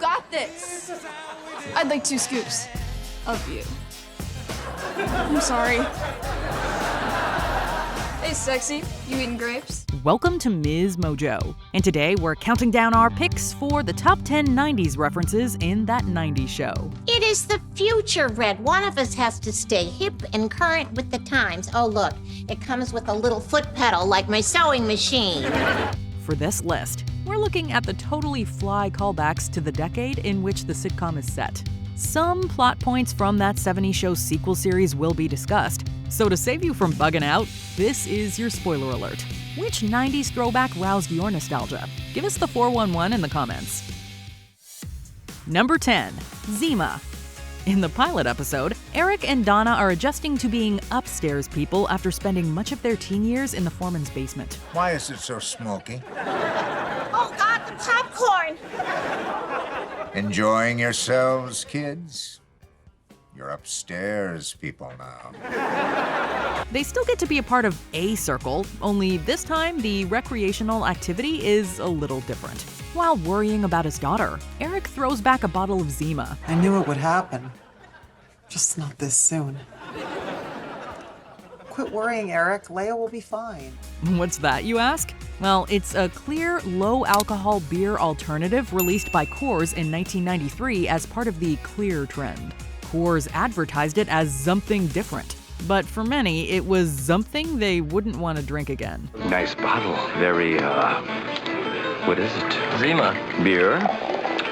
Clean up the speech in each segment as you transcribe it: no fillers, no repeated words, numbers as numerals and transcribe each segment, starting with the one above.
got this. I'd like 2 scoops of you. I'm sorry. Hey, sexy. You eating grapes? Welcome to MsMojo, and today we're counting down our picks for the top 10 90s references in that 90s show. It is the future, Red. One of us has to stay hip and current with the times. Oh, look, it comes with a little foot pedal like my sewing machine. For this list, we're looking at the totally fly callbacks to the decade in which the sitcom is set. Some plot points from that 70s show sequel series will be discussed, so to save you from bugging out, this is your spoiler alert. Which 90s throwback roused your nostalgia? Give us the 411 in the comments. Number 10. Zima. In the pilot episode, Eric and Donna are adjusting to being upstairs people after spending much of their teen years in the foreman's basement. Why is it so smoky? Oh, God, the popcorn! Enjoying yourselves, kids? You're upstairs people now. They still get to be a part of a circle, only this time the recreational activity is a little different. While worrying about his daughter, Eric throws back a bottle of Zima. I knew it would happen. Just not this soon. Quit worrying, Eric. Leia will be fine. What's that, you ask? Well, it's a clear, low-alcohol beer alternative released by Coors in 1993 as part of the clear trend. Coors advertised it as something different, but for many, it was something they wouldn't want to drink again. Nice bottle. Very, what is it? Zima. Beer?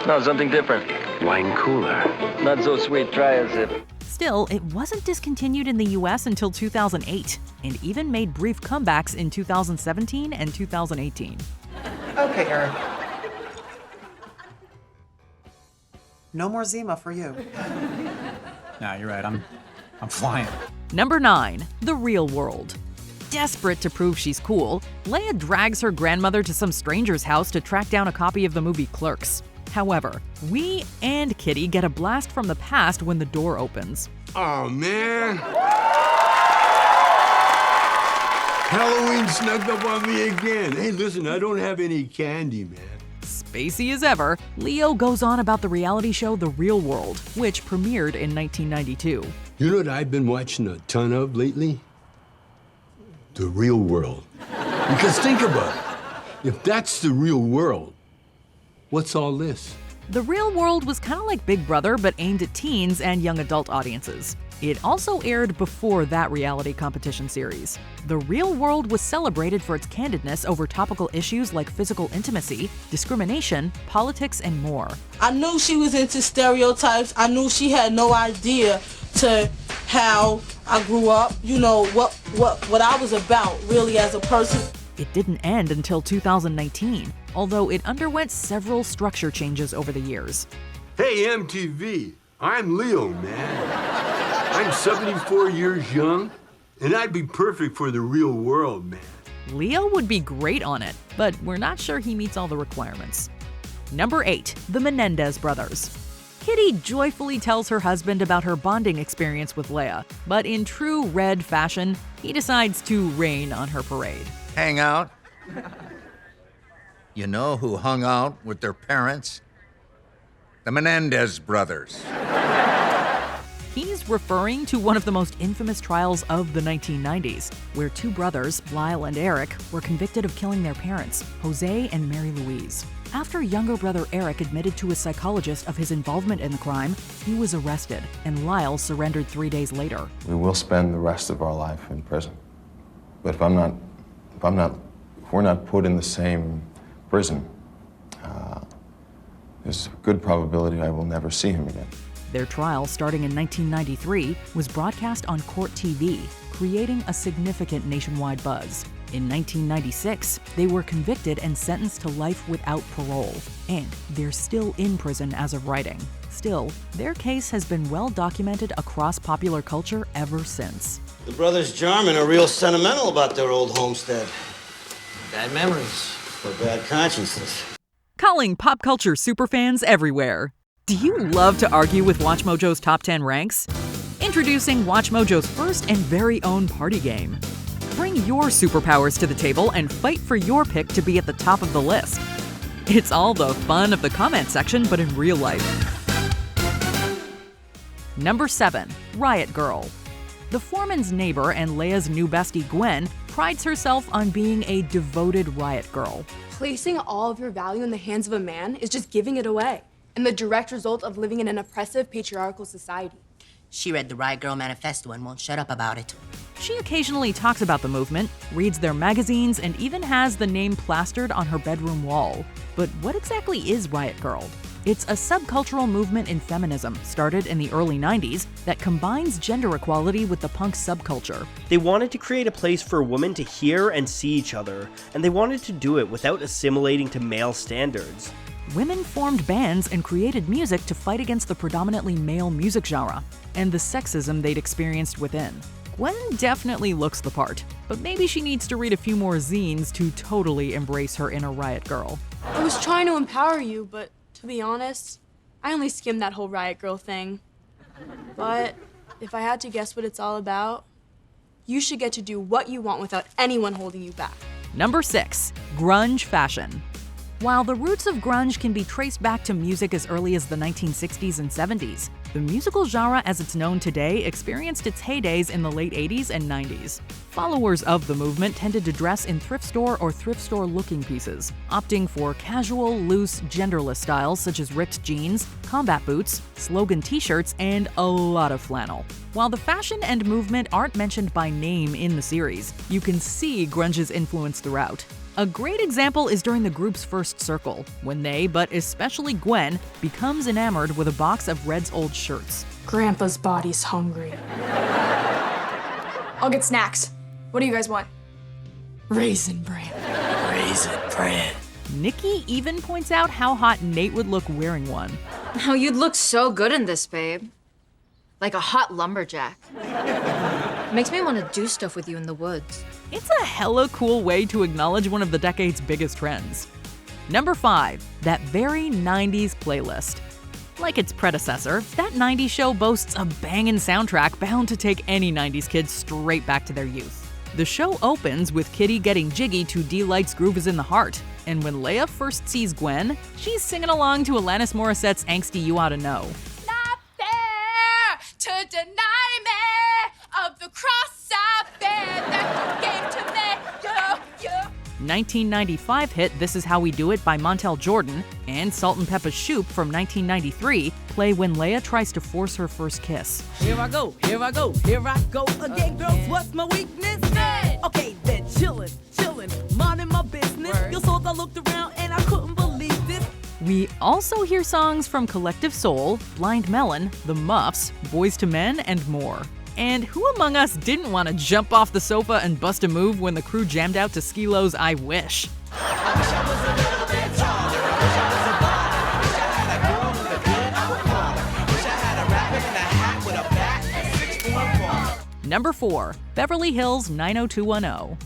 No, something different. Wine cooler. Not so sweet, try a sip. Still, it wasn't discontinued in the US until 2008, and even made brief comebacks in 2017 and 2018. Okay, Eric. No more Zima for you. Nah, you're right. I'm flying. Number 9. The Real World. Desperate to prove she's cool, Leia drags her grandmother to some stranger's house to track down a copy of the movie Clerks. However, we and Kitty get a blast from the past when the door opens. Oh, man. Halloween snuck up on me again. Hey, listen, I don't have any candy, man. Spacey as ever, Leo goes on about the reality show The Real World, which premiered in 1992. You know what I've been watching a ton of lately? The Real World. Because think about it. If that's the real world, what's all this? The Real World was kind of like Big Brother, but aimed at teens and young adult audiences. It also aired before that reality competition series. The Real World was celebrated for its candidness over topical issues like physical intimacy, discrimination, politics, and more. I knew she was into stereotypes. I knew she had no idea to how I grew up, you know, what I was about really as a person. It didn't end until 2019, although it underwent several structure changes over the years. Hey, MTV, I'm Leo, man. I'm 74 years young, and I'd be perfect for the real world, man. Leo would be great on it, but we're not sure he meets all the requirements. Number 8. The Menendez Brothers. Kitty joyfully tells her husband about her bonding experience with Leia, but in true Red fashion, he decides to rain on her parade. Hang out? You know who hung out with their parents? The Menendez brothers. He's referring to one of the most infamous trials of the 1990s, where 2 brothers, Lyle and Eric, were convicted of killing their parents, Jose and Mary Louise. After younger brother Eric admitted to a psychologist of his involvement in the crime, he was arrested, and Lyle surrendered 3 days later. We will spend the rest of our life in prison. But if we're not put in the same prison, there's a good probability I will never see him again. Their trial, starting in 1993, was broadcast on Court TV, creating a significant nationwide buzz. In 1996, they were convicted and sentenced to life without parole, and they're still in prison as of writing. Still, their case has been well documented across popular culture ever since. The brothers Jarman are real sentimental about their old homestead. Bad memories or bad consciences. Calling pop culture superfans everywhere. Do you love to argue with WatchMojo's top 10 ranks? Introducing WatchMojo's first and very own party game. Bring your superpowers to the table and fight for your pick to be at the top of the list. It's all the fun of the comment section, but in real life. Number 7. Riot Girl. The foreman's neighbor and Leia's new bestie Gwen prides herself on being a devoted riot girl. Placing all of your value in the hands of a man is just giving it away, and the direct result of living in an oppressive, patriarchal society. She read the Riot Girl manifesto and won't shut up about it. She occasionally talks about the movement, reads their magazines, and even has the name plastered on her bedroom wall. But what exactly is Riot Girl? It's a subcultural movement in feminism started in the early 90s that combines gender equality with the punk subculture. They wanted to create a place for women to hear and see each other, and they wanted to do it without assimilating to male standards. Women formed bands and created music to fight against the predominantly male music genre and the sexism they'd experienced within. Gwen definitely looks the part, but maybe she needs to read a few more zines to totally embrace her inner riot girl. I was trying to empower you, but to be honest, I only skimmed that whole Riot Girl thing. But if I had to guess what it's all about, you should get to do what you want without anyone holding you back. Number 6. Grunge fashion. While the roots of grunge can be traced back to music as early as the 1960s and 70s, the musical genre as it's known today experienced its heydays in the late 80s and 90s. Followers of the movement tended to dress in thrift store or thrift store looking pieces, opting for casual, loose, genderless styles such as ripped jeans, combat boots, slogan t-shirts, and a lot of flannel. While the fashion and movement aren't mentioned by name in the series, you can see grunge's influence throughout. A great example is during the group's first circle, when they, but especially Gwen, becomes enamored with a box of Red's old shirts. Grandpa's body's hungry. I'll get snacks. What do you guys want? Raisin bran. Raisin bran. Nikki even points out how hot Nate would look wearing one. Oh, you'd look so good in this, babe. Like a hot lumberjack. Makes me want to do stuff with you in the woods. It's a hella cool way to acknowledge one of the decade's biggest trends. Number 5. That very 90s playlist. Like its predecessor, that 90s show boasts a bangin' soundtrack bound to take any 90s kid straight back to their youth. The show opens with Kitty getting jiggy to D-Light's Groove Is in the Heart, and when Leia first sees Gwen, she's singing along to Alanis Morissette's angsty You Oughta Know. Not fair to deny me of the cross I bear that you gave to me. 1995 hit This Is How We Do It by Montel Jordan and Salt and Peppa Shoop from 1993 play when Leia tries to force her first kiss. Here I go, here I go, here I go again, girls. What's my weakness? Hey. Okay, then chillin', minding my business. You saw I looked around and I couldn't believe this. We also hear songs from Collective Soul, Blind Melon, The Muffs, Boyz II Men, and more. And who among us didn't want to jump off the sofa and bust a move when the crew jammed out to Skilo's I Wish? Number 4. Beverly Hills 90210.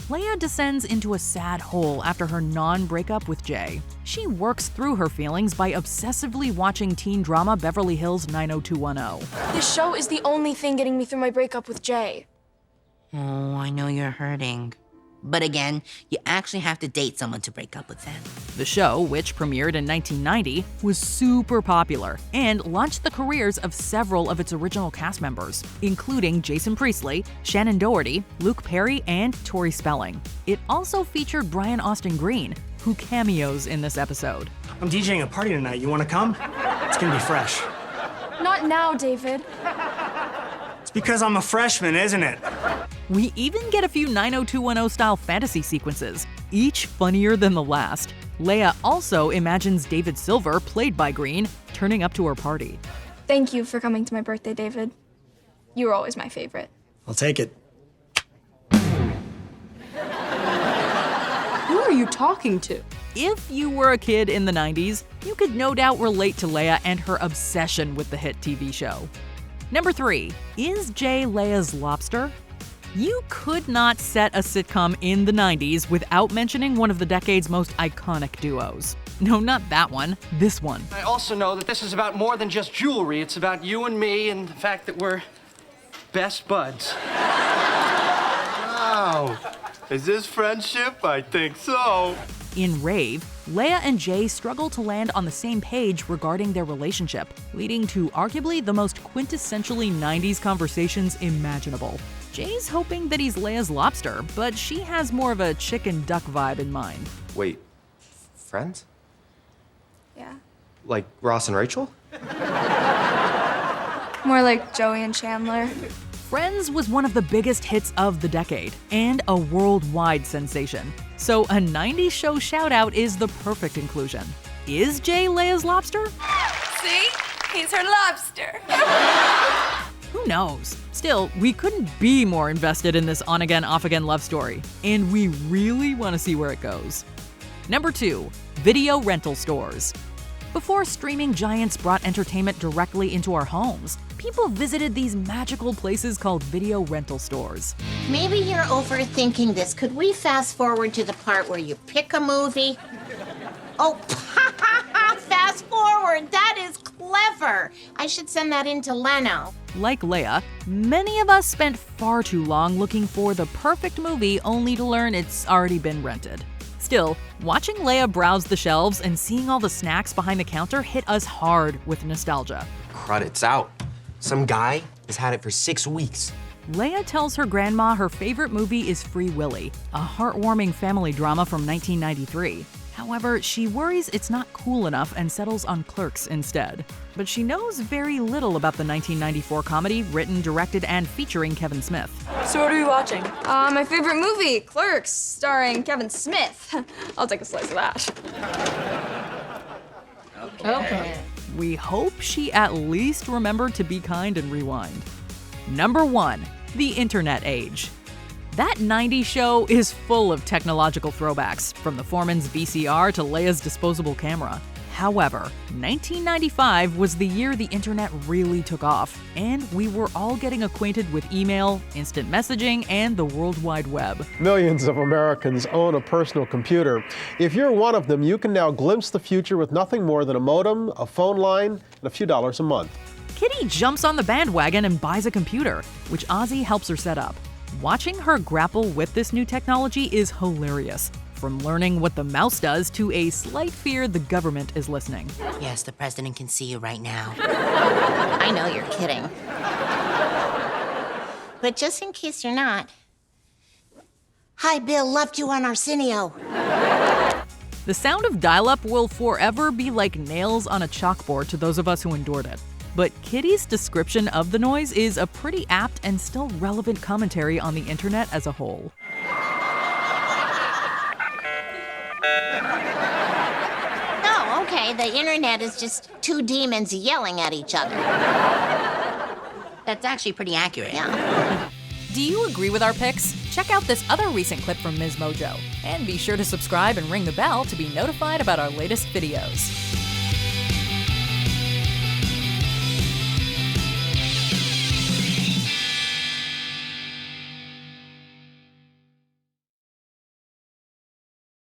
Leia descends into a sad hole after her non-breakup with Jay. She works through her feelings by obsessively watching teen drama Beverly Hills 90210. This show is the only thing getting me through my breakup with Jay. Oh, I know you're hurting. But again, you actually have to date someone to break up with them. The show, which premiered in 1990, was super popular and launched the careers of several of its original cast members, including Jason Priestley, Shannon Doherty, Luke Perry, and Tori Spelling. It also featured Brian Austin Green, who cameos in this episode. I'm DJing a party tonight. You want to come? It's gonna be fresh. Not now, David. It's because I'm a freshman, isn't it? We even get a few 90210-style fantasy sequences, each funnier than the last. Leia also imagines David Silver, played by Green, turning up to her party. Thank you for coming to my birthday, David. You were always my favorite. I'll take it. Who are you talking to? If you were a kid in the 90s, you could no doubt relate to Leia and her obsession with the hit TV show. Number 3. Is Jay Leia's lobster? You could not set a sitcom in the 90s without mentioning one of the decade's most iconic duos. No, not that one, this one. I also know that this is about more than just jewelry. It's about you and me and the fact that we're best buds. Wow. Is this friendship? I think so. In Rave, Leia and Jay struggle to land on the same page regarding their relationship, leading to arguably the most quintessentially 90s conversations imaginable. Jay's hoping that he's Leia's lobster, but she has more of a chicken duck vibe in mind. Wait, friends? Yeah. Like Ross and Rachel? More like Joey and Chandler. Friends was one of the biggest hits of the decade, and a worldwide sensation. So a 90s show shout-out is the perfect inclusion. Is Jay Leia's lobster? See? He's her lobster. Who knows? Still, we couldn't be more invested in this on-again, off-again love story, and we really want to see where it goes. Number 2, video rental stores. Before streaming giants brought entertainment directly into our homes, people visited these magical places called video rental stores. Maybe you're overthinking this. Could we fast forward to the part where you pick a movie? Oh, fast forward. That is clever. I should send that in to Leno. Like Leia, many of us spent far too long looking for the perfect movie only to learn it's already been rented. Still, watching Leia browse the shelves and seeing all the snacks behind the counter hit us hard with nostalgia. Crud, it's out. Some guy has had it for 6 weeks. Leia tells her grandma her favorite movie is Free Willy, a heartwarming family drama from 1993. However, she worries it's not cool enough and settles on Clerks instead. But she knows very little about the 1994 comedy written, directed, and featuring Kevin Smith. So what are we watching? My favorite movie, Clerks, starring Kevin Smith. I'll take a slice of that. Okay. We hope she at least remembered to be kind and rewind. Number 1, the internet age. That 90s show is full of technological throwbacks, from the Foreman's VCR to Leia's disposable camera. However, 1995 was the year the internet really took off, and we were all getting acquainted with email, instant messaging, and the World Wide Web. Millions of Americans own a personal computer. If you're one of them, you can now glimpse the future with nothing more than a modem, a phone line, and a few dollars a month. Kitty jumps on the bandwagon and buys a computer, which Ozzy helps her set up. Watching her grapple with this new technology is hilarious. From learning what the mouse does to a slight fear the government is listening. Yes, the president can see you right now. I know you're kidding. But just in case you're not, hi, Bill, loved you on Arsenio. The sound of dial-up will forever be like nails on a chalkboard to those of us who endured it. But Kitty's description of the noise is a pretty apt and still relevant commentary on the internet as a whole. No, okay, the internet is just two demons yelling at each other. That's actually pretty accurate. Yeah. Do you agree with our picks? Check out this other recent clip from MsMojo. And be sure to subscribe and ring the bell to be notified about our latest videos.